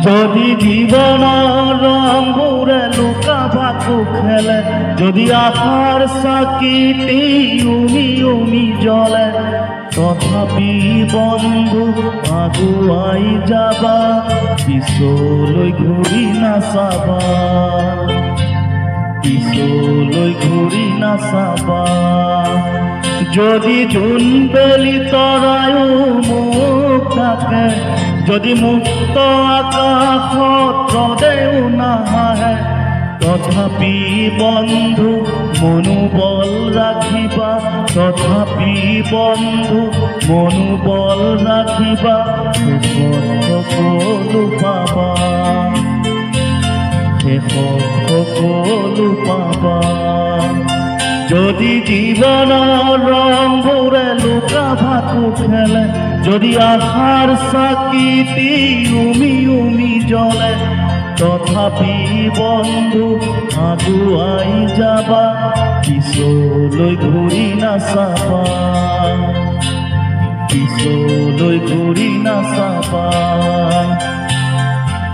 যদি জীবনৰ ৰংবোৰে লুকা ভাকু খেলে, যদি আশাৰ চাকিটি উমি উমি জ্বলে, তথাপি বন্ধু আগুৱাই যাবা, পিছলৈ ঘূৰি নাচাবা, পিছলৈ ঘূৰি নাচাবা। যদি জোনবেলি তৰায়ো মুখ থাকে, যদি মুক্ত আকাশত ৰদেও নাহে, তথাপি বন্ধু মনোবল ৰাখিবা, তথাপি বন্ধু মনোবল ৰাখিবা, শেষত সকলো পাবা, শেষত সকলো পাবা। যদি জীবনৰ ৰংবোৰে লুকা ভাকু খেলে, যদি আশাৰ চাকিটি উমি উমি জ্বলে, তথাপি বন্ধু আগুৱাই যাবা, পিছলৈ ঘূৰি নাচাবা, পিছলৈ ঘূৰি নাচাবা,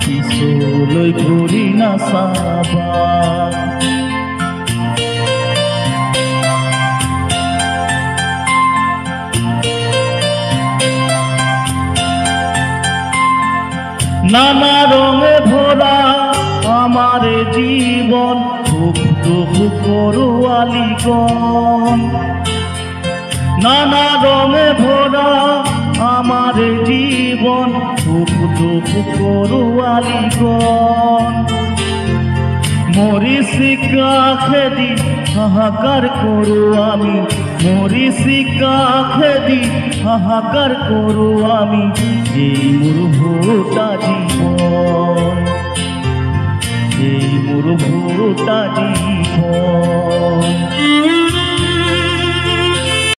পিছলৈ ঘূৰি নাচাবা। নানা রঙে ভরা আমার জীবন, সুখ দুঃখ করুয়ালিগণ, নানা রঙে ভরা আমার জীবন, সুখ দুঃখ করুয়ালিগণ। মরিচিকা খেদি হাহাকার করু আমি, মরিচিকা খেদি হাহাকার করু আমি, এই মুরভুটা জীবন, এই মুরভুটা জীবন।